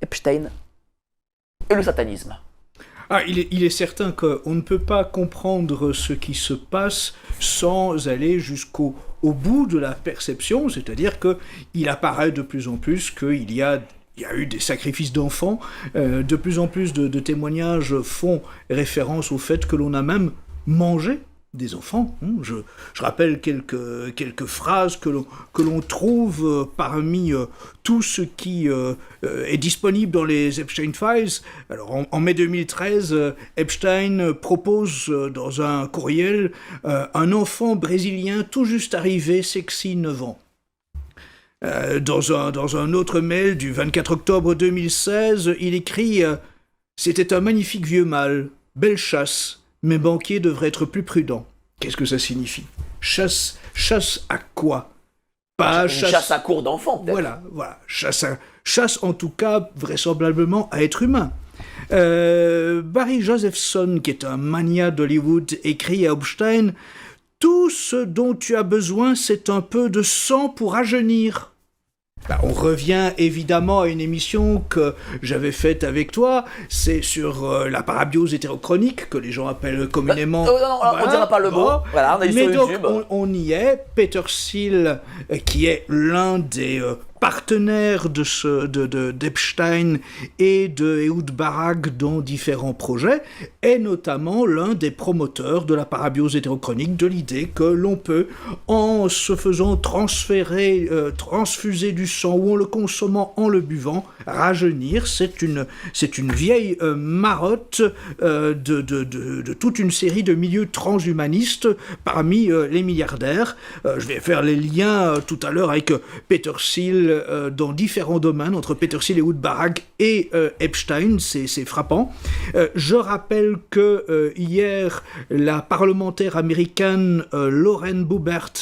Epstein et le satanisme. Il est certain qu'on ne peut pas comprendre ce qui se passe sans aller jusqu'au bout de la perception, c'est-à-dire qu'il apparaît de plus en plus qu'il y a eu des sacrifices d'enfants, de plus en plus de témoignages font référence au fait que l'on a même mangé des enfants. Je rappelle quelques phrases que l'on trouve parmi tout ce qui est disponible dans les Epstein Files. Alors en mai 2013, Epstein propose dans un courriel un enfant brésilien tout juste arrivé, sexy, 9 ans. Dans un autre mail du 24 octobre 2016, il écrit « C'était un magnifique vieux mâle, belle chasse. Mes banquiers devraient être plus prudents. » Qu'est-ce que ça signifie ? Chasse à quoi ? Pas chasse à court d'enfants, peut-être. Voilà. Chasse en tout cas, vraisemblablement, à être humain. Barry Josephson, qui est un magnat d'Hollywood, écrit à Epstein « Tout ce dont tu as besoin, c'est un peu de sang pour rajeunir. » On revient évidemment à une émission que j'avais faite avec toi, c'est sur la parabiose hétérochronique, que les gens appellent communément... on ne dira pas le mot, voilà, on est sur donc, YouTube. On y est, Peter Thiel, qui est l'un des partenaires d'Epstein et de Ehud Barak dans différents projets, est notamment l'un des promoteurs de la parabiose hétérochronique, de l'idée que l'on peut, en se faisant transfuser du sang ou en le consommant, en le buvant, rajeunir. C'est une vieille marotte de toute une série de milieux transhumanistes parmi les milliardaires. Je vais faire les liens tout à l'heure avec Peter Thiel dans différents domaines, entre Peter Thiel et Ehud Barak et Epstein, c'est frappant. Je rappelle que hier, la parlementaire américaine Lauren Boebert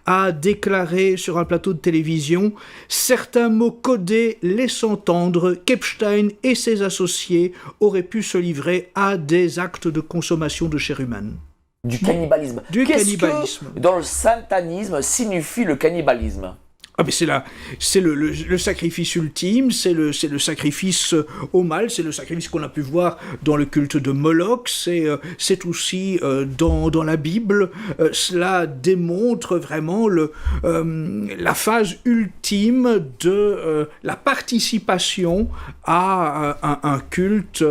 a déclaré sur un plateau de télévision « Certains mots codés laissent entendre qu'Epstein et ses associés auraient pu se livrer à des actes de consommation de chair humaine. » Du cannibalisme. Qu'est-ce que, dans le satanisme, signifie le cannibalisme ? C'est le sacrifice ultime, c'est le sacrifice au mal, c'est le sacrifice qu'on a pu voir dans le culte de Moloch, c'est aussi dans la Bible. Cela démontre vraiment la phase ultime de la participation à un culte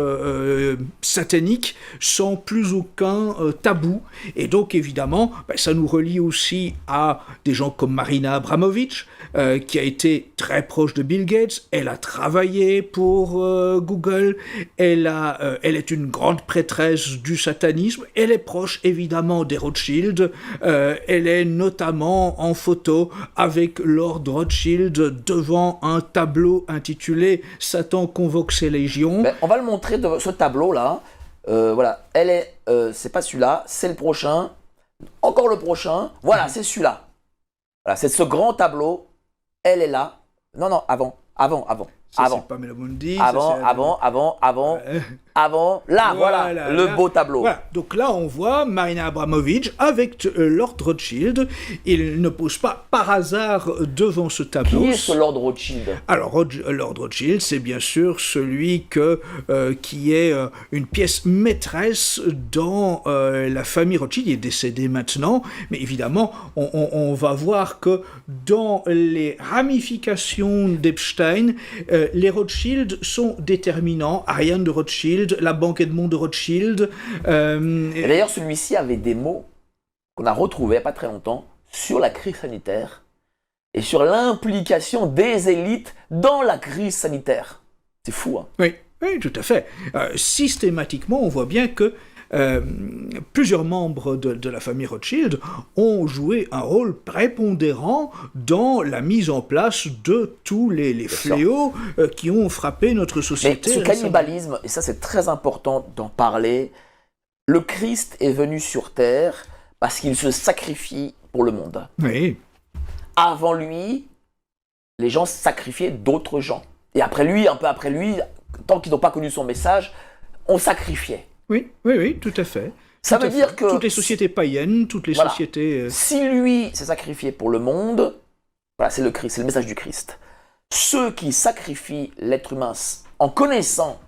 satanique sans plus aucun tabou. Et donc évidemment, ça nous relie aussi à des gens comme Marina Abramovic, qui a été très proche de Bill Gates. Elle a travaillé pour Google, elle est une grande prêtresse du satanisme, elle est proche évidemment des Rothschild, elle est notamment en photo avec Lord Rothschild devant un tableau intitulé « Satan convoque ses légions ». On va le montrer de ce tableau-là. Voilà, elle est, c'est pas celui-là, c'est le prochain, encore le prochain, voilà, c'est celui-là. Voilà, c'est ce grand tableau. Elle est là. Non, avant. Ça, c'est Pamela Mundi. Avant. Là, voilà, le beau tableau. Voilà. Donc là, on voit Marina Abramovic avec Lord Rothschild. Il ne pose pas par hasard devant ce tableau. Qui est ce Lord Rothschild ? Alors, Lord Rothschild, c'est bien sûr celui qui est une pièce maîtresse dans la famille Rothschild. Il est décédé maintenant, mais évidemment, on va voir que dans les ramifications d'Epstein, les Rothschild sont déterminants. Ariane de Rothschild, la banque Edmond de Rothschild. Et d'ailleurs, celui-ci avait des mots qu'on a retrouvés il n'y a pas très longtemps sur la crise sanitaire et sur l'implication des élites dans la crise sanitaire. C'est fou, hein ? Oui, tout à fait. Systématiquement, on voit bien que plusieurs membres de la famille Rothschild ont joué un rôle prépondérant dans la mise en place de tous les fléaux qui ont frappé notre société. Mais ce cannibalisme, et ça c'est très important d'en parler, le Christ est venu sur terre parce qu'il se sacrifie pour le monde. Oui. Avant lui, les gens sacrifiaient d'autres gens. Et après lui, un peu après lui, tant qu'ils n'ont pas connu son message, on sacrifiait. Oui, tout à fait. Ça veut dire que... Toutes les sociétés païennes, toutes les sociétés... Si lui s'est sacrifié pour le monde, voilà, c'est le Christ, c'est le message du Christ. Ceux qui sacrifient l'être humain en connaissant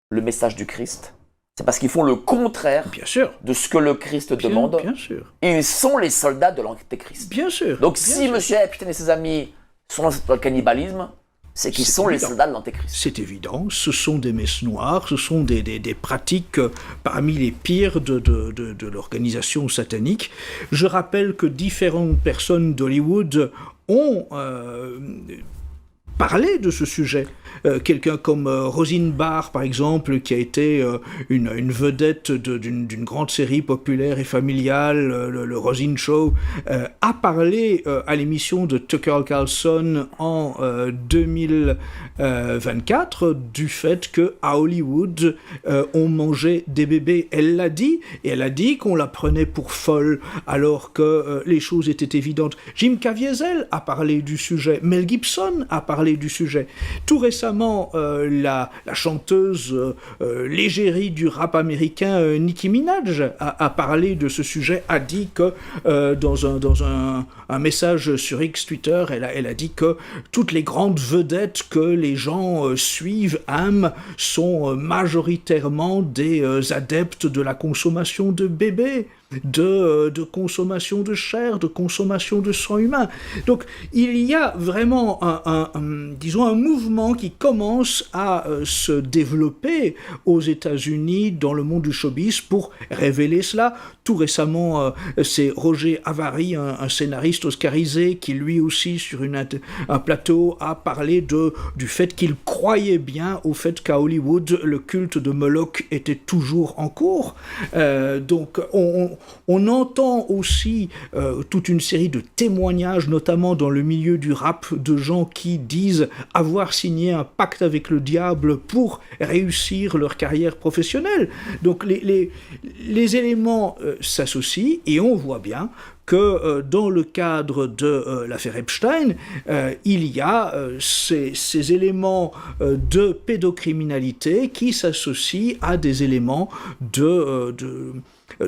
le message du Christ, c'est parce qu'ils font le contraire Bien sûr. de ce que le Christ demande. Bien sûr. Ils sont les soldats de l'antéchrist. Bien sûr. Donc bien si sûr. M. Epstein et ses amis sont dans le cannibalisme, c'est qu'ils C'est sont les évident. soldats de l'antéchrist. C'est évident, ce sont des messes noires, ce sont des pratiques parmi les pires de l'organisation satanique. Je rappelle que différentes personnes d'Hollywood ont parlé de ce sujet. Quelqu'un comme Rosine Barr, par exemple, qui a été une vedette d'une grande série populaire et familiale, le Rosine Show, a parlé à l'émission de Tucker Carlson en 2024 du fait qu'à Hollywood, on mangeait des bébés. Elle l'a dit, et elle a dit qu'on la prenait pour folle, alors que les choses étaient évidentes. Jim Caviezel a parlé du sujet, Mel Gibson a parlé du sujet. Tout récemment, la chanteuse l'égérie du rap américain Nicki Minaj a parlé de ce sujet, a dit que dans un message sur X Twitter, elle a dit que toutes les grandes vedettes que les gens suivent, aiment, sont majoritairement des adeptes de la consommation de bébés. De consommation de chair, de consommation de sang humain. Donc il y a vraiment disons un mouvement qui commence à se développer aux États-Unis dans le monde du showbiz pour révéler cela. Tout récemment, c'est Roger Avary, un scénariste oscarisé, qui lui aussi sur un plateau a parlé du fait qu'il croyait bien au fait qu'à Hollywood le culte de Moloch était toujours en cours. Donc on entend aussi toute une série de témoignages, notamment dans le milieu du rap, de gens qui disent avoir signé un pacte avec le diable pour réussir leur carrière professionnelle. Donc les éléments s'associent et on voit bien que dans le cadre de l'affaire Epstein, il y a ces éléments de pédocriminalité qui s'associent à des éléments de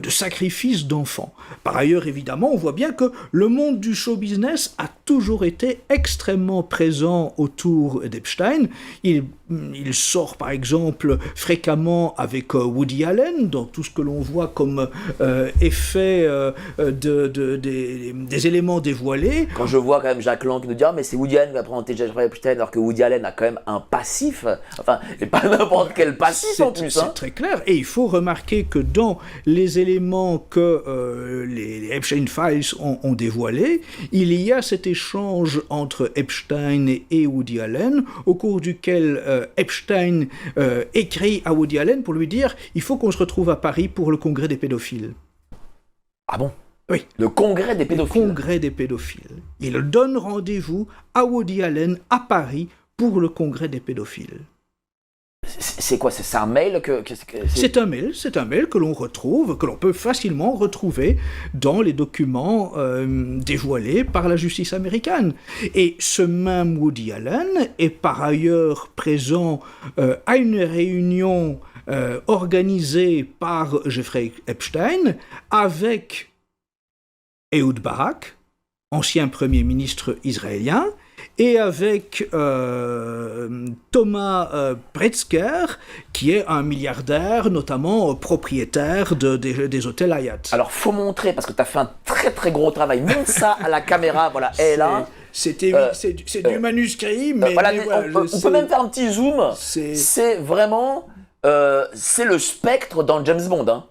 sacrifice d'enfants. Par ailleurs, évidemment, on voit bien que le monde du show business a toujours été extrêmement présent autour d'Epstein. Il sort, par exemple, fréquemment avec Woody Allen, dans tout ce que l'on voit comme effet des éléments dévoilés. Quand je vois quand même Jacques Lang nous dire mais c'est Woody Allen qui va présenter Jeffrey Epstein alors que Woody Allen a quand même un passif, enfin, et pas n'importe quel passif en plus. C'est très clair, et il faut remarquer que dans les éléments que les Epstein Files ont dévoilés, il y a cet échange entre Epstein et Woody Allen, au cours duquel Epstein écrit à Woody Allen pour lui dire « Il faut qu'on se retrouve à Paris pour le congrès des pédophiles ». Ah bon? Oui. Le congrès des pédophiles. Le congrès des pédophiles. Il donne rendez-vous à Woody Allen à Paris pour le congrès des pédophiles. C'est quoi? C'est un mail C'est un mail que l'on retrouve, que l'on peut facilement retrouver dans les documents dévoilés par la justice américaine. Et ce même Woody Allen est par ailleurs présent à une réunion organisée par Jeffrey Epstein avec Ehud Barak, ancien premier ministre israélien, et avec Thomas Pritzker, qui est un milliardaire, notamment propriétaire des hôtels Hyatt. Alors, faut montrer, parce que tu as fait un très très gros travail. Montre ça à la caméra, voilà, elle est là. C'est du manuscrit, mais... voilà, mais on peut même faire un petit zoom. C'est vraiment... c'est le spectre dans James Bond. Hein.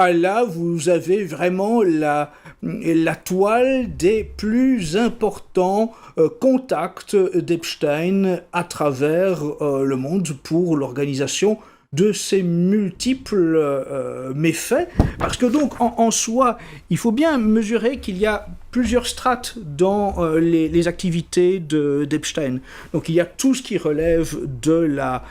Ah là, vous avez vraiment la toile des plus importants contacts d'Epstein à travers le monde pour l'organisation de ces multiples méfaits. Parce que donc, en soi, il faut bien mesurer qu'il y a plusieurs strates dans les activités d'Epstein. Donc il y a tout ce qui relève de la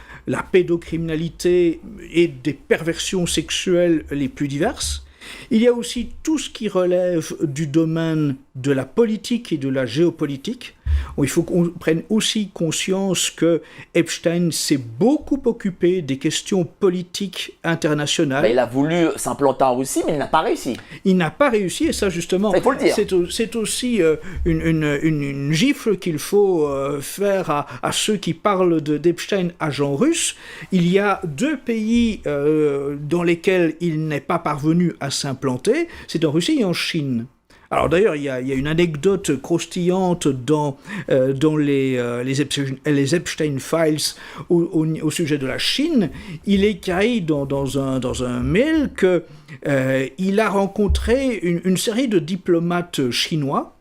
pédocriminalité et des perversions sexuelles les plus diverses. Il y a aussi tout ce qui relève du domaine de la politique et de la géopolitique. Il faut qu'on prenne aussi conscience que Epstein s'est beaucoup occupé des questions politiques internationales. Il a voulu s'implanter en Russie, mais il n'a pas réussi. Il n'a pas réussi, et ça justement, il faut le dire. C'est aussi une gifle qu'il faut faire à ceux qui parlent d'Epstein agent russe. Il y a 2 pays dans lesquels il n'est pas parvenu à s'implanter, c'est en Russie et en Chine. Alors d'ailleurs, il y a une anecdote croustillante dans les Epstein Files au sujet de la Chine. Il écrit dans un mail qu'il a rencontré une série de diplomates chinois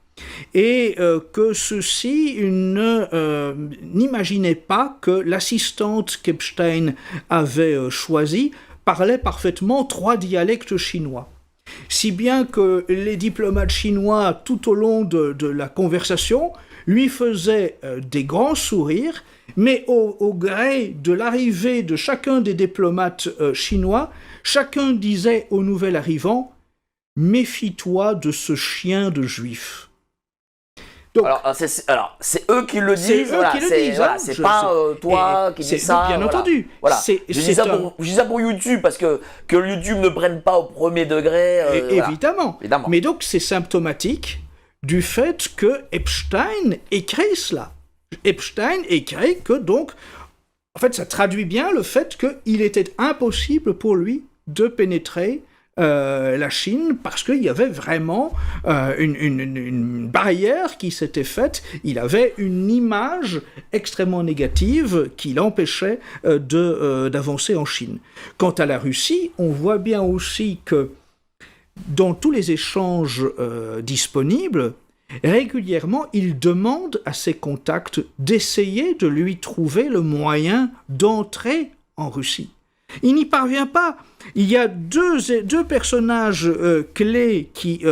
et que ceux-ci n'imaginaient pas que l'assistante qu'Epstein avait choisie parlait parfaitement 3 dialectes chinois. Si bien que les diplomates chinois, tout au long de la conversation, lui faisaient des grands sourires, mais au gré de l'arrivée de chacun des diplomates chinois, chacun disait au nouvel arrivant « Méfie-toi de ce chien de juif ». Donc, c'est eux qui le disent. C'est pas toi qui dis ça. Bien entendu. Voilà. Je dis ça pour YouTube parce que YouTube ne prenne pas au premier degré. Évidemment. Mais donc c'est symptomatique du fait que Epstein écrit cela. Epstein écrit que donc, en fait, ça traduit bien le fait qu'il était impossible pour lui de pénétrer la Chine, parce qu'il y avait vraiment une barrière qui s'était faite. Il avait une image extrêmement négative qui l'empêchait d'avancer en Chine. Quant à la Russie, on voit bien aussi que dans tous les échanges disponibles, régulièrement, il demande à ses contacts d'essayer de lui trouver le moyen d'entrer en Russie. Il n'y parvient pas. Il y a deux personnages clés qui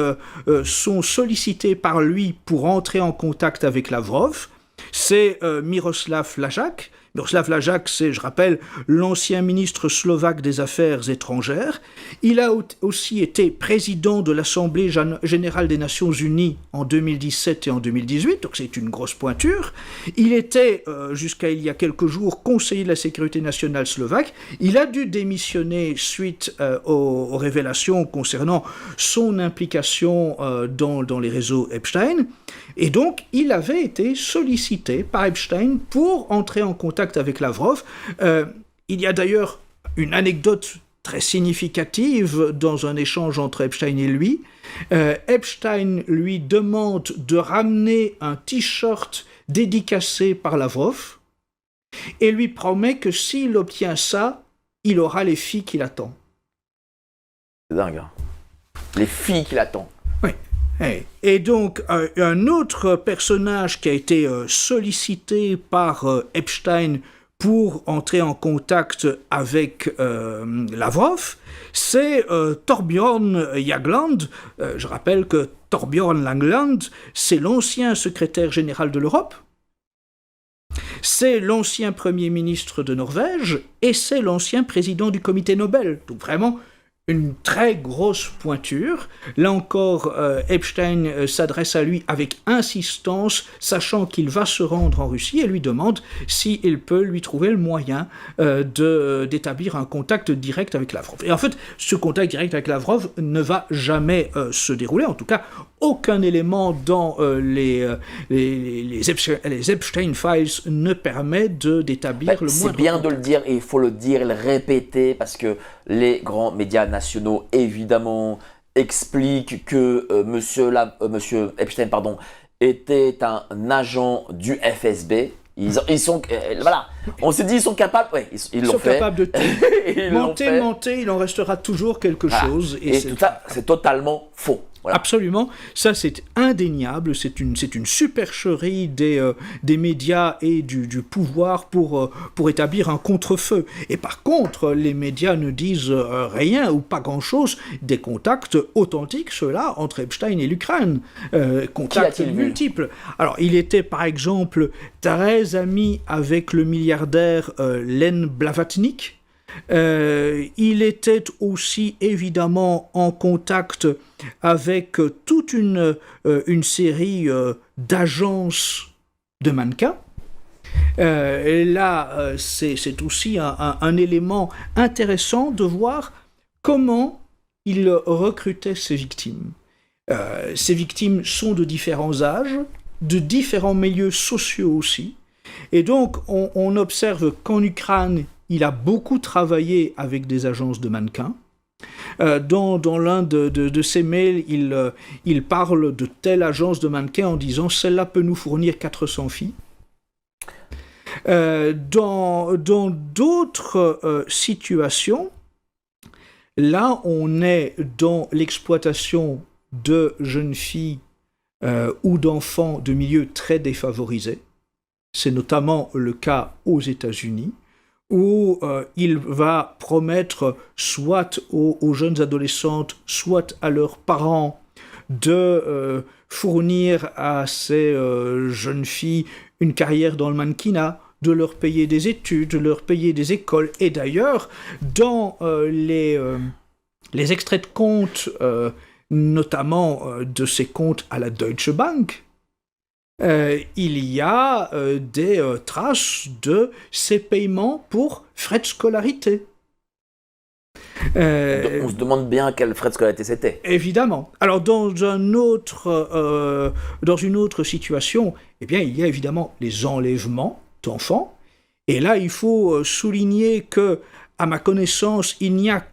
sont sollicités par lui pour entrer en contact avec Lavrov. C'est Miroslav Lajčák. Miroslav Lajčák, c'est, je rappelle, l'ancien ministre slovaque des Affaires étrangères. Il a aussi été président de l'Assemblée générale des Nations Unies en 2017 et en 2018, donc c'est une grosse pointure. Il était, jusqu'à il y a quelques jours, conseiller de la sécurité nationale slovaque. Il a dû démissionner suite aux révélations concernant son implication dans les réseaux Epstein. Et donc, il avait été sollicité par Epstein pour entrer en contact avec Lavrov. Il y a d'ailleurs une anecdote très significative dans un échange entre Epstein et lui. Epstein lui demande de ramener un t-shirt dédicacé par Lavrov et lui promet que s'il obtient ça, il aura les filles qu'il attend. C'est dingue, hein. Les filles qu'il attend. Oui. Et donc, un autre personnage qui a été sollicité par Epstein pour entrer en contact avec Lavrov, c'est Thorbjørn Jagland. Je rappelle que Thorbjørn Jagland, c'est l'ancien secrétaire général de l'Europe, c'est l'ancien premier ministre de Norvège et c'est l'ancien président du comité Nobel. Donc vraiment une très grosse pointure. Là encore, Epstein s'adresse à lui avec insistance, sachant qu'il va se rendre en Russie, et lui demande s'il peut lui trouver le moyen d'établir un contact direct avec Lavrov. Et en fait, ce contact direct avec Lavrov ne va jamais se dérouler. En tout cas, aucun élément dans les Epstein Files ne permet d'établir le moindre. C'est bien de le dire, et il faut le dire et le répéter, parce que les grands médias nationaux, évidemment, expliquent que monsieur Epstein était un agent du FSB. Ils sont, voilà, on s'est dit, ils sont capables, ouais, ils l'ont fait. Capables de tout. Monter, il en restera toujours quelque chose. Et tout ça, c'est totalement faux. Voilà. Absolument, ça c'est indéniable, c'est une supercherie des médias et du pouvoir pour établir un contre-feu. Et par contre, les médias ne disent rien ou pas grand-chose des contacts authentiques, ceux-là, entre Epstein et l'Ukraine. Contacts multiples. Alors, il était par exemple très ami avec le milliardaire Len Blavatnik. Il était aussi évidemment en contact avec toute une série d'agences de mannequins. Et là, c'est aussi un élément intéressant de voir comment il recrutait ses victimes. Ces victimes sont de différents âges, de différents milieux sociaux aussi. Et donc, on observe qu'en Ukraine, il a beaucoup travaillé avec des agences de mannequins. Dans l'un de ses mails, il parle de telle agence de mannequins en disant « celle-là peut nous fournir 400 filles ». Dans d'autres situations, là, on est dans l'exploitation de jeunes filles ou d'enfants de milieux très défavorisés. C'est notamment le cas aux États-Unis, où il va promettre soit aux jeunes adolescentes, soit à leurs parents de fournir à ces jeunes filles une carrière dans le mannequinat, de leur payer des études, de leur payer des écoles. Et d'ailleurs, dans les extraits de comptes, notamment de ces comptes à la Deutsche Bank, il y a des traces de ces paiements pour frais de scolarité. On se demande bien quel frais de scolarité c'était. Évidemment. Alors dans une autre situation, eh bien, il y a évidemment les enlèvements d'enfants. Et là, il faut souligner que, à ma connaissance, il n'y a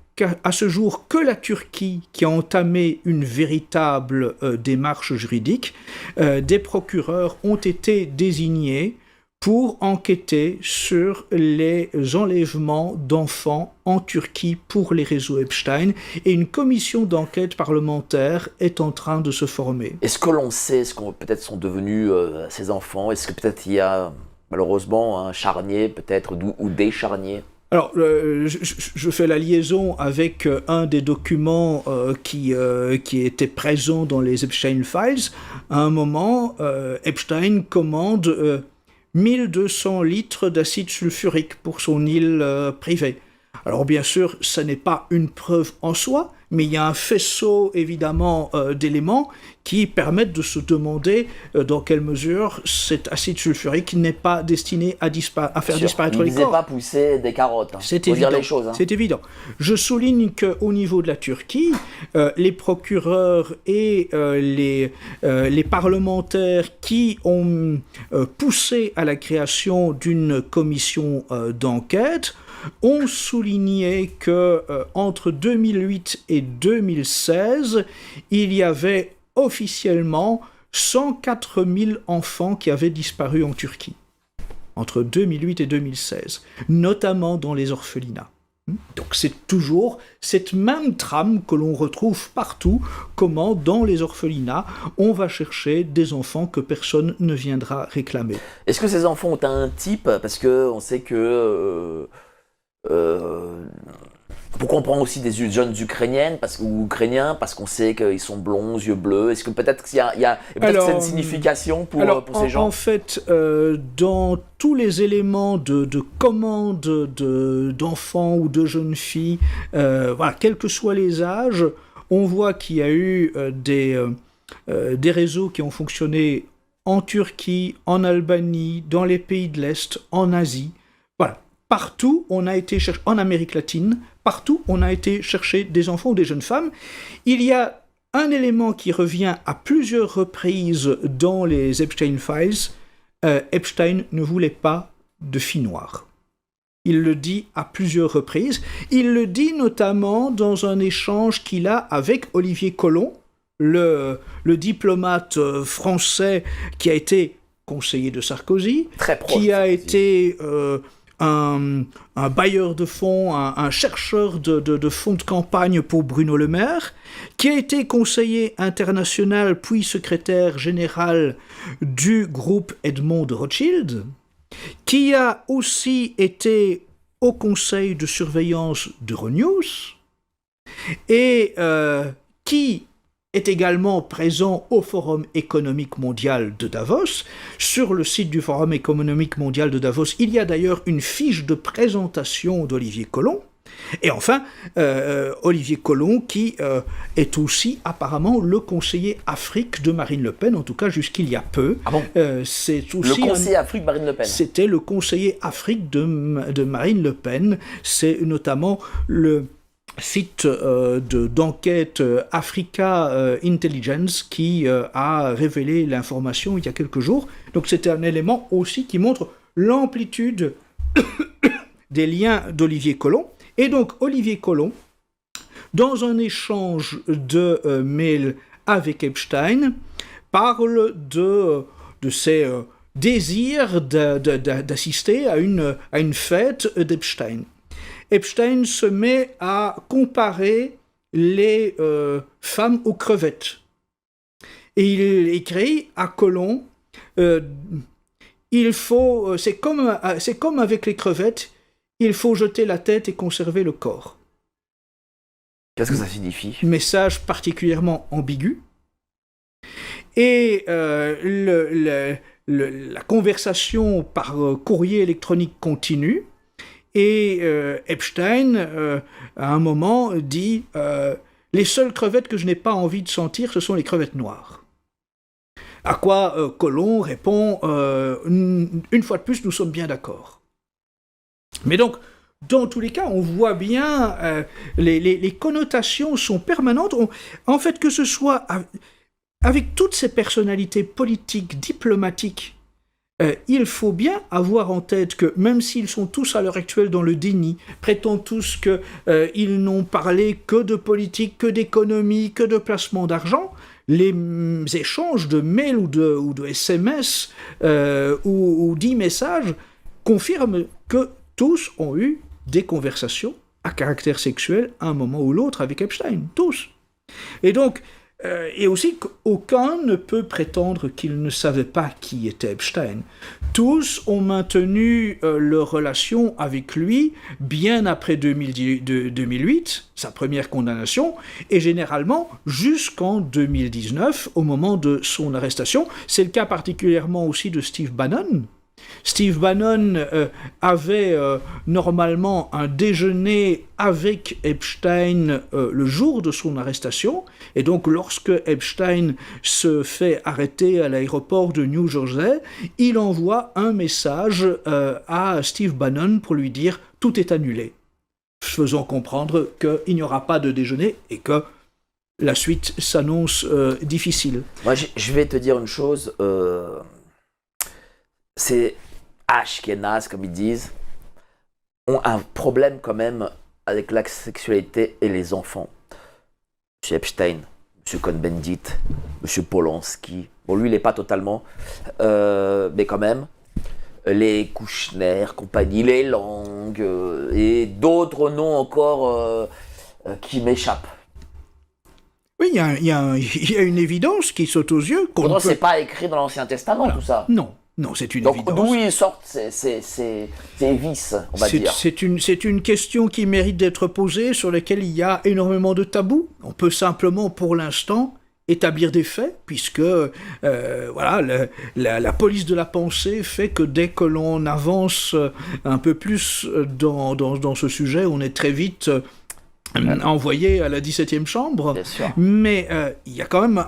à ce jour que la Turquie qui a entamé une véritable démarche juridique. Des procureurs ont été désignés pour enquêter sur les enlèvements d'enfants en Turquie pour les réseaux Epstein, et une commission d'enquête parlementaire est en train de se former. Est-ce que l'on sait ce qu'on peut-être sont devenus ces enfants? Est-ce que peut-être il y a malheureusement un charnier peut-être ou des charniers? Alors, je fais la liaison avec un des documents qui était présent dans les Epstein Files. À un moment, Epstein commande 1200 litres d'acide sulfurique pour son île privée. Alors bien sûr, ça n'est pas une preuve en soi, mais il y a un faisceau évidemment d'éléments qui permettent de se demander dans quelle mesure cet acide sulfurique n'est pas destiné à faire disparaître les corps. Il ne pas pousser des carottes. C'est faut évident. dire les choses. C'est évident. Je souligne qu'au niveau de la Turquie, les procureurs et les parlementaires qui ont poussé à la création d'une commission d'enquête ont souligné que entre 2008 et 2016, il y avait officiellement 104 000 enfants qui avaient disparu en Turquie, entre 2008 et 2016, notamment dans les orphelinats. Donc c'est toujours cette même trame que l'on retrouve partout, comment dans les orphelinats, on va chercher des enfants que personne ne viendra réclamer. Est-ce que ces enfants ont un type? Parce qu'on sait que... pourquoi on prend aussi des jeunes ukrainiennes ou ukrainiens parce qu'on sait qu'ils sont blonds, yeux bleus? Est-ce que peut-être qu'il y a peut-être une signification pour ces gens? En fait, dans tous les éléments de commande d'enfants ou de jeunes filles, voilà, quels que soient les âges, on voit qu'il y a eu des réseaux qui ont fonctionné en Turquie, en Albanie, dans les pays de l'Est, en Asie. Voilà. Partout, on a été chercher, en Amérique latine, partout, on a été chercher des enfants ou des jeunes femmes. Il y a un élément qui revient à plusieurs reprises dans les Epstein Files. Epstein ne voulait pas de filles noires. Il le dit à plusieurs reprises. Il le dit notamment dans un échange qu'il a avec Olivier Colomb, le diplomate français qui a été conseiller de Sarkozy, qui a été... un bailleur de fonds, un chercheur de fonds de campagne pour Bruno Le Maire, qui a été conseiller international puis secrétaire général du groupe Edmond de Rothschild, qui a aussi été au conseil de surveillance d'Euronews, et qui est également présent au Forum économique mondial de Davos. Sur le site du Forum économique mondial de Davos, il y a d'ailleurs une fiche de présentation d'Olivier Colomb. Et enfin, Olivier Colomb, qui est aussi apparemment le conseiller Afrique de Marine Le Pen, en tout cas jusqu'il y a peu. Ah bon c'est aussi le conseiller Afrique Marine Le Pen. C'était le conseiller Afrique de Marine Le Pen. C'est notamment le site d'enquête Africa Intelligence qui a révélé l'information il y a quelques jours. Donc c'est un élément aussi qui montre l'amplitude des liens d'Olivier Colomb. Et donc Olivier Colomb, dans un échange de mails avec Epstein, parle de ses désirs d'assister à une fête d'Epstein. Epstein se met à comparer les femmes aux crevettes. Et il écrit à Colomb, c'est comme avec les crevettes, il faut jeter la tête et conserver le corps. Qu'est-ce que ça signifie ? Message particulièrement ambigu. Et la conversation par courrier électronique continue. Et Epstein, à un moment, dit « Les seules crevettes que je n'ai pas envie de sentir, ce sont les crevettes noires. » À quoi Colomb répond une fois de plus, nous sommes bien d'accord. Mais donc, dans tous les cas, on voit bien, les connotations sont permanentes. En fait, que ce soit avec toutes ces personnalités politiques, diplomatiques, il faut bien avoir en tête que, même s'ils sont tous à l'heure actuelle dans le déni, prétendent tous qu'ils n'ont parlé que de politique, que d'économie, que de placement d'argent, les échanges de mails ou de SMS ou d'e-messages confirment que tous ont eu des conversations à caractère sexuel à un moment ou l'autre avec Epstein, tous. Et donc, et aussi qu'aucun ne peut prétendre qu'il ne savait pas qui était Epstein. Tous ont maintenu leur relation avec lui bien après 2008, sa première condamnation, et généralement jusqu'en 2019, au moment de son arrestation. C'est le cas particulièrement aussi de Steve Bannon. Steve Bannon avait normalement un déjeuner avec Epstein le jour de son arrestation, et donc lorsque Epstein se fait arrêter à l'aéroport de New Jersey, il envoie un message à Steve Bannon pour lui dire « tout est annulé », faisant comprendre qu'il n'y aura pas de déjeuner et que la suite s'annonce difficile. Moi, je vais te dire une chose... Ces Ashkénazes, comme ils disent, ont un problème quand même avec la sexualité et les enfants. M. Epstein, M. Cohn-Bendit, M. Polanski, bon lui il n'est pas totalement, mais quand même, les Kouchner, compagnie, les Lang, et d'autres noms encore qui m'échappent. Oui, il y a une évidence qui saute aux yeux. Pourtant, c'est pas écrit dans l'Ancien Testament, tout ça. Non, c'est une évidence. Donc d'où ils sortent ces vices, on va dire. C'est une question qui mérite d'être posée, sur laquelle il y a énormément de tabous. On peut simplement, pour l'instant, établir des faits, puisque voilà, la police de la pensée fait que dès que l'on avance un peu plus dans ce sujet, on est très vite envoyé à la 17e chambre. Bien sûr. Mais il y a quand même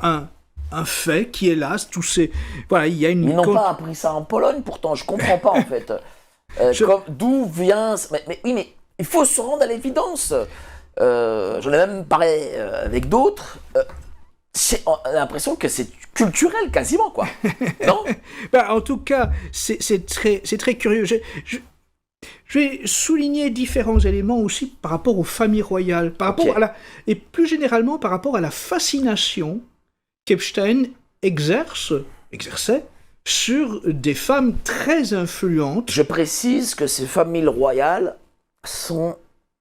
un fait qui est là, tous ces... Voilà, il y a une... Ils n'ont pas appris ça en Pologne, pourtant, je comprends pas, en fait. D'où vient... Mais il faut se rendre à l'évidence. J'en ai même parlé avec d'autres. On a l'impression que c'est culturel, quasiment, quoi. Non ? En tout cas, c'est très curieux. Je vais souligner différents éléments aussi par rapport aux familles royales, par rapport et plus généralement par rapport à la fascination qu'Epstein exerçait sur des femmes très influentes. Je précise que ces familles royales sont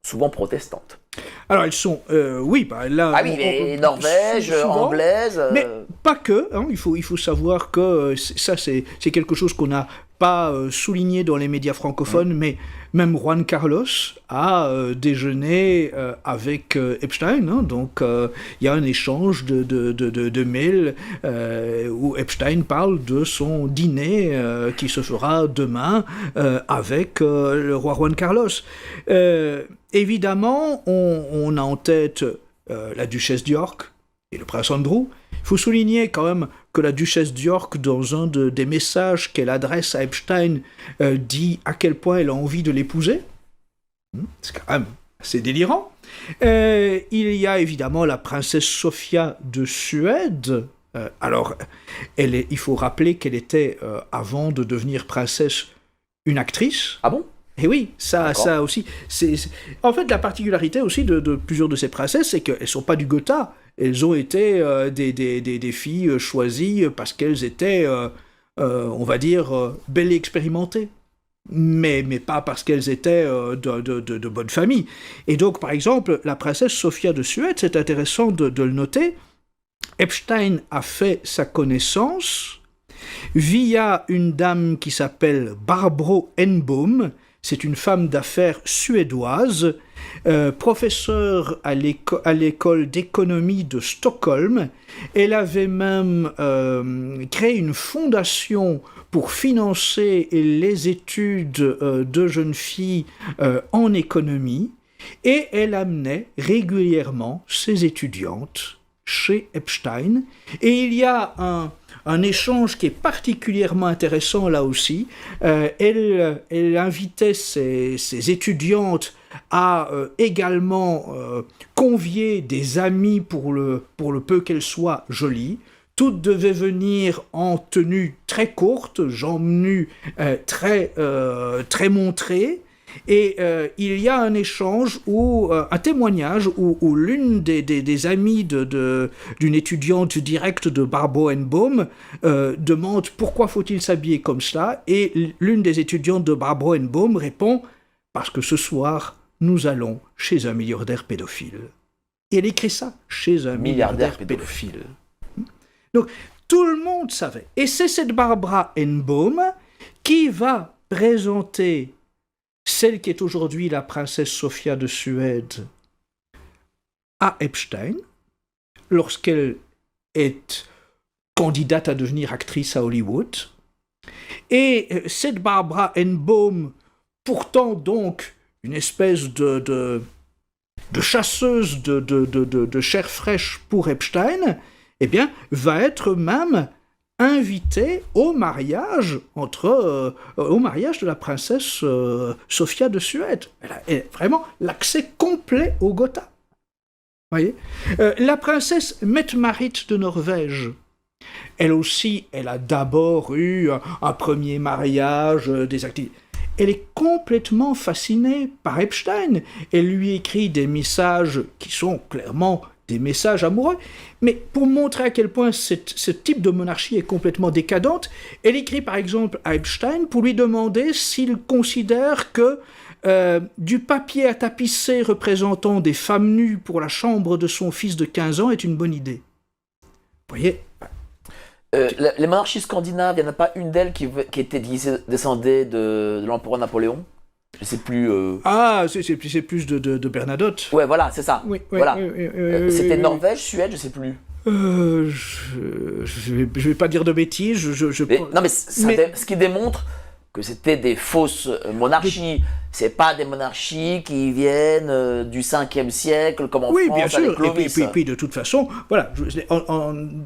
souvent protestantes. Alors elles sont, oui, là... Ah oui, les Norvèges, anglaises... Mais pas que, hein, il faut savoir que ça c'est quelque chose qu'on a pas souligné dans les médias francophones, mais même Juan Carlos a déjeuné avec Epstein. Hein, donc, il y a un échange de mails où Epstein parle de son dîner qui se fera demain avec le roi Juan Carlos. Évidemment, on a en tête la duchesse d'York et le prince Andrew. Il faut souligner quand même que la duchesse d'York, dans un des messages qu'elle adresse à Epstein, dit à quel point elle a envie de l'épouser. C'est quand même assez délirant. Il y a évidemment la princesse Sofia de Suède. Alors, il faut rappeler qu'elle était, avant de devenir princesse, une actrice. Ah bon ? Et oui, ça aussi. En fait, la particularité aussi de plusieurs de ces princesses, c'est qu'elles ne sont pas du Gotha. Elles ont été des filles choisies parce qu'elles étaient, on va dire, belles et expérimentées. Mais pas parce qu'elles étaient de bonne famille. Et donc, par exemple, la princesse Sofia de Suède, c'est intéressant de le noter, Epstein a fait sa connaissance via une dame qui s'appelle Barbro Enbom. C'est une femme d'affaires suédoise, professeure à l'école d'économie de Stockholm. Elle avait même créé une fondation pour financer les études de jeunes filles en économie, et elle amenait régulièrement ses étudiantes chez Epstein. Et il y a un échange qui est particulièrement intéressant là aussi. Elle invitait ses étudiantes à également convier des amis pour le peu qu'elles soient jolies. Toutes devaient venir en tenue très courte, jambes nues très montrées. Et il y a un échange, un témoignage où l'une des amies d'une étudiante directe de Barbro Enbom demande pourquoi faut-il s'habiller comme cela, et l'une des étudiantes de Barbro Enbom répond parce que ce soir nous allons chez un milliardaire pédophile. Et elle écrit ça, chez un milliardaire pédophile. Donc tout le monde savait. Et c'est cette Barbara Enbom qui va présenter celle qui est aujourd'hui la princesse Sofia de Suède à Epstein, lorsqu'elle est candidate à devenir actrice à Hollywood. Et cette Barbara Enbom, pourtant donc une espèce de chasseuse de chair fraîche pour Epstein, eh bien, va être même invité au mariage de la princesse Sofia de Suède. Elle a vraiment l'accès complet au Gotha. Voyez, la princesse Mette-Marit de Norvège, elle aussi, elle a d'abord eu un premier mariage, des activités. Elle est complètement fascinée par Epstein. Elle lui écrit des messages qui sont clairement des messages amoureux, mais pour montrer à quel point ce type de monarchie est complètement décadente, elle écrit par exemple à Epstein pour lui demander s'il considère que du papier à tapisser représentant des femmes nues pour la chambre de son fils de 15 ans est une bonne idée. Vous voyez, les monarchies scandinaves, il n'y en a pas une d'elles qui était descendée de l'empereur Napoléon ? Je sais plus. Ah, c'est plus de Bernadotte. Ouais, voilà, c'est ça. Oui, voilà. C'était oui. Norvège, Suède, je sais plus. Je vais pas dire de bêtises. Non, mais ce qui démontre que c'était des fausses monarchies. C'est pas des monarchies qui viennent du 5e siècle, comme en France, bien sûr. avec Clovis. Et puis de toute façon, voilà,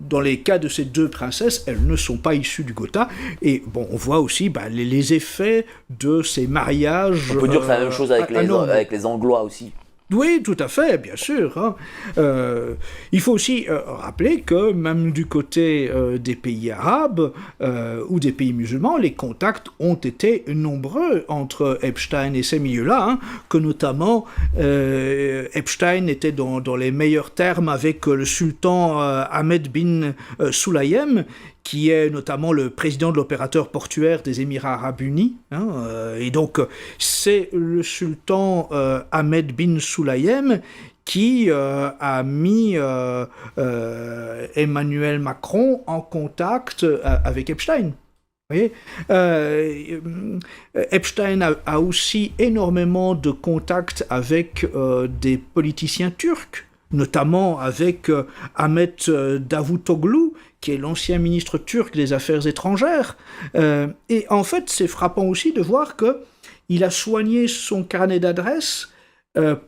dans les cas de ces deux princesses, elles ne sont pas issues du Gotha. Et bon, on voit aussi les effets de ces mariages. On peut dire que c'est la même chose avec les Anglois aussi. Oui, tout à fait, bien sûr. Hein. Il faut aussi rappeler que même du côté des pays arabes ou des pays musulmans, les contacts ont été nombreux entre Epstein et ces milieux-là, hein, que notamment Epstein était dans les meilleurs termes avec le sultan Ahmed bin Sulayem, qui est notamment le président de l'opérateur portuaire des Émirats Arabes Unis. Hein, et donc, c'est le sultan Ahmed bin Sulayem qui a mis Emmanuel Macron en contact avec Epstein. Vous voyez, Epstein a aussi énormément de contacts avec des politiciens turcs, notamment avec Ahmet Davutoglu, qui est l'ancien ministre turc des Affaires étrangères. Et en fait, c'est frappant aussi de voir qu'il a soigné son carnet d'adresses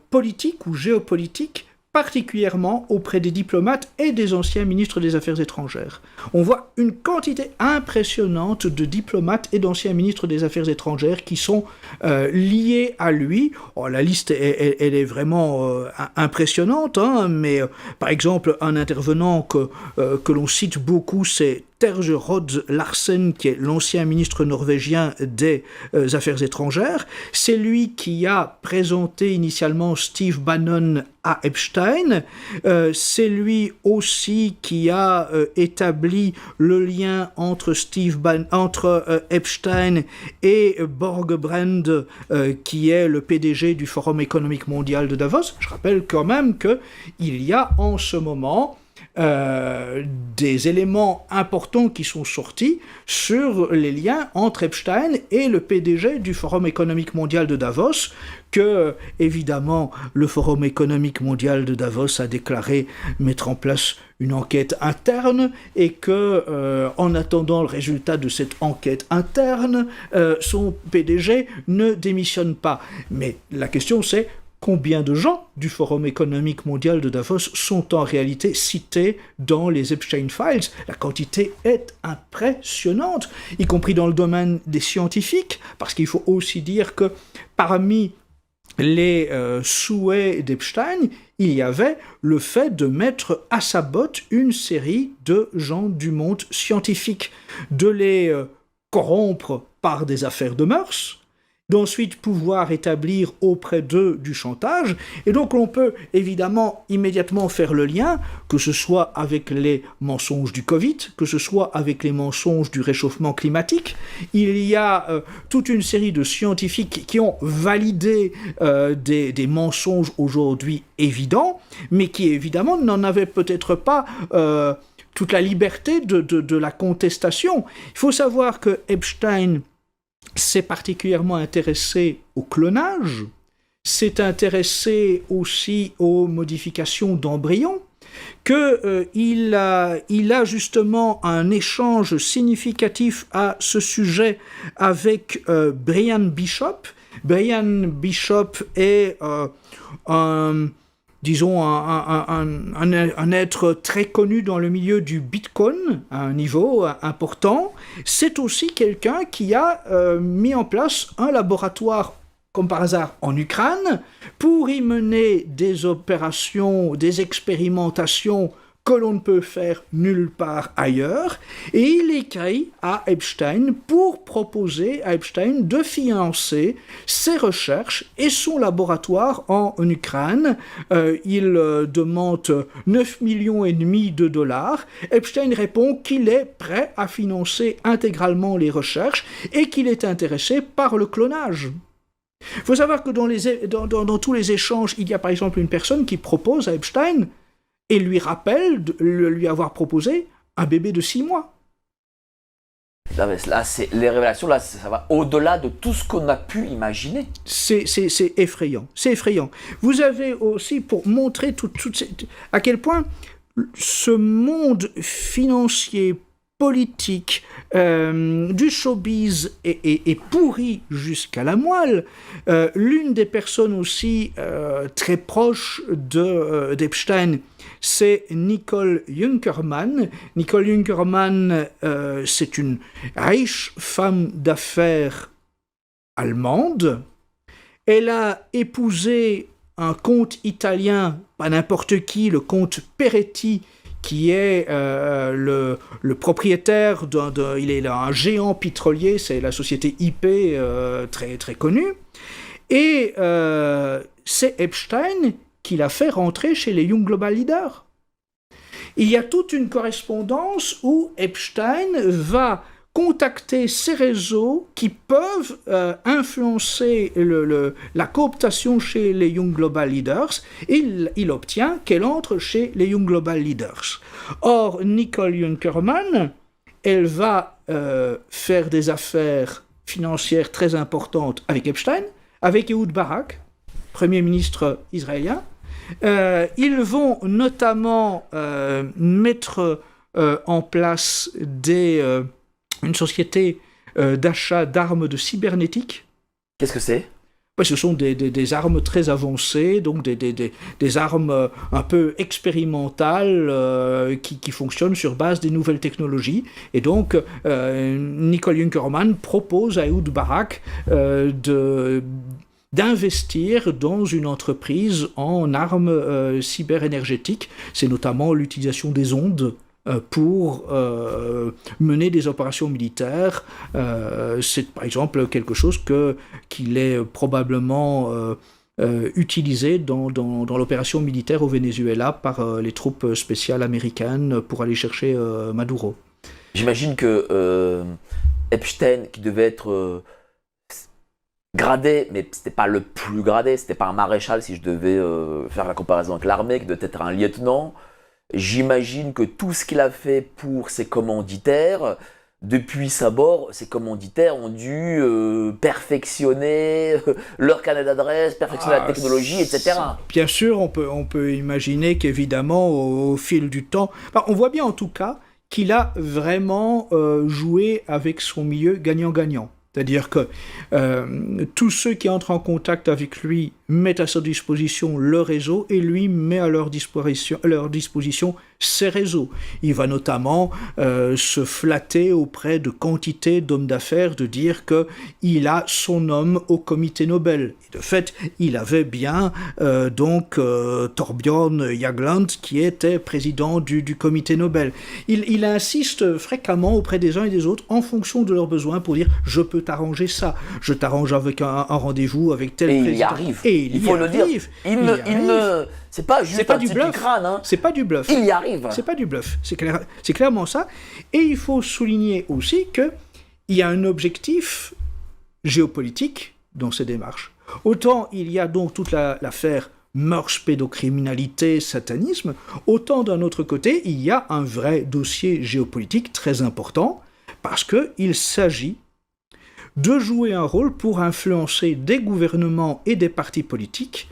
politiques ou géopolitiques, particulièrement auprès des diplomates et des anciens ministres des Affaires étrangères. On voit une quantité impressionnante de diplomates et d'anciens ministres des Affaires étrangères qui sont liés à lui. Oh, la liste, elle est vraiment impressionnante, hein, mais par exemple, un intervenant que l'on cite beaucoup, c'est Terje Rød Larsen, qui est l'ancien ministre norvégien des Affaires étrangères. C'est lui qui a présenté initialement Steve Bannon à Epstein. C'est lui aussi qui a établi le lien entre Epstein et Borgebrand, qui est le PDG du Forum économique mondial de Davos. Je rappelle quand même qu'il y a en ce moment des éléments importants qui sont sortis sur les liens entre Epstein et le PDG du Forum économique mondial de Davos, que, évidemment, le Forum économique mondial de Davos a déclaré mettre en place une enquête interne et que, en attendant le résultat de cette enquête interne, son PDG ne démissionne pas. Mais la question c'est: combien de gens du Forum économique mondial de Davos sont en réalité cités dans les Epstein Files? La quantité est impressionnante, y compris dans le domaine des scientifiques, parce qu'il faut aussi dire que parmi les souhaits d'Epstein, il y avait le fait de mettre à sa botte une série de gens du monde scientifique, de les corrompre par des affaires de mœurs, d'ensuite pouvoir établir auprès d'eux du chantage. Et donc on peut évidemment immédiatement faire le lien, que ce soit avec les mensonges du Covid, que ce soit avec les mensonges du réchauffement climatique. Il y a toute une série de scientifiques qui ont validé des mensonges aujourd'hui évidents, mais qui évidemment n'en avaient peut-être pas toute la liberté de la contestation. Il faut savoir que Epstein s'est particulièrement intéressé au clonage, s'est intéressé aussi aux modifications d'embryons, qu'il a justement un échange significatif à ce sujet avec Brian Bishop. Brian Bishop est un être très connu dans le milieu du Bitcoin, à un niveau important. C'est aussi quelqu'un qui a mis en place un laboratoire, comme par hasard, en Ukraine, pour y mener des opérations, des expérimentations que l'on ne peut faire nulle part ailleurs, et il écrit à Epstein pour proposer à Epstein de financer ses recherches et son laboratoire en Ukraine. Il demande 9,5 millions de dollars. Epstein répond qu'il est prêt à financer intégralement les recherches et qu'il est intéressé par le clonage. Il faut savoir que dans tous les échanges, il y a par exemple une personne qui propose à Epstein et lui rappelle de lui avoir proposé un bébé de 6 mois. Là, les révélations, là, ça va au-delà de tout ce qu'on a pu imaginer. C'est effrayant, c'est effrayant. Vous avez aussi, pour montrer à quel point ce monde financier, politique, du showbiz est pourri jusqu'à la moelle. L'une des personnes aussi très proches d'Epstein, c'est Nicole Junkermann. Nicole Junkermann, c'est une riche femme d'affaires allemande. Elle a épousé un comte italien, pas n'importe qui, le comte Peretti, qui est le propriétaire il est un géant pétrolier, c'est la société IP très, très connue. Et c'est Epstein qui l'a fait rentrer chez les Young Global Leaders. Il y a toute une correspondance où Epstein va contacter ces réseaux qui peuvent influencer la cooptation chez les Young Global Leaders, et il obtient qu'elle entre chez les Young Global Leaders. Or, Nicole Junkermann, elle va faire des affaires financières très importantes avec Epstein, avec Ehud Barak, Premier ministre israélien. Ils vont notamment mettre en place une société d'achat d'armes de cybernétique. Qu'est-ce que c'est ? Ce sont des armes très avancées, donc des armes un peu expérimentales qui fonctionnent sur base des nouvelles technologies. Et donc, Nicole Junkermann propose à Ehud Barak d'investir dans une entreprise en armes cyberénergétiques. C'est notamment l'utilisation des ondes pour mener des opérations militaires. C'est par exemple quelque chose qu'il est probablement utilisé dans l'opération militaire au Venezuela par les troupes spéciales américaines pour aller chercher Maduro. J'imagine que Epstein, qui devait être gradé, mais c'était pas le plus gradé, c'était pas un maréchal si je devais faire la comparaison avec l'armée, qui devait être un lieutenant. J'imagine que tout ce qu'il a fait pour ses commanditaires, depuis sa mort, ses commanditaires ont dû perfectionner leur carnet d'adresse, perfectionner la technologie, etc. Bien sûr, on peut imaginer qu'évidemment, au fil du temps, on voit bien en tout cas qu'il a vraiment joué avec son milieu gagnant-gagnant. C'est-à-dire que tous ceux qui entrent en contact avec lui mettent à sa disposition le réseau et lui met à leur disposition ses réseaux. Il va notamment se flatter auprès de quantités d'hommes d'affaires de dire qu'il a son homme au comité Nobel. Et de fait, il avait bien Thorbjørn Jagland qui était président du comité Nobel. Il insiste fréquemment auprès des uns et des autres en fonction de leurs besoins pour dire « je peux t'arranger ça, je t'arrange avec un rendez-vous avec tel président. » Il y arrive. Et il faut le dire. C'est pas juste un petit crâne. Hein. C'est pas du bluff. Il y arrive. C'est pas du bluff. C'est clairement ça. Et il faut souligner aussi qu'il y a un objectif géopolitique dans ces démarches. Autant il y a donc toute l'affaire mœurs, pédocriminalité, satanisme, autant d'un autre côté, il y a un vrai dossier géopolitique très important parce qu'il s'agit de jouer un rôle pour influencer des gouvernements et des partis politiques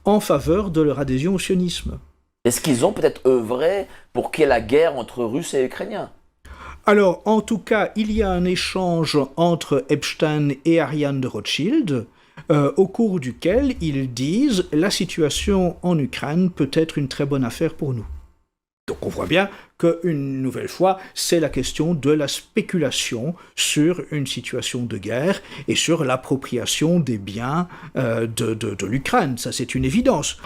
en faveur de leur adhésion au sionisme. Est-ce qu'ils ont peut-être œuvré pour qu'il y ait la guerre entre Russes et Ukrainiens ? Alors, en tout cas, il y a un échange entre Epstein et Ariane de Rothschild, au cours duquel ils disent « la situation en Ukraine peut être une très bonne affaire pour nous ». Donc on voit bien qu'une nouvelle fois, c'est la question de la spéculation sur une situation de guerre et sur l'appropriation des biens de l'Ukraine. Ça, c'est une évidence.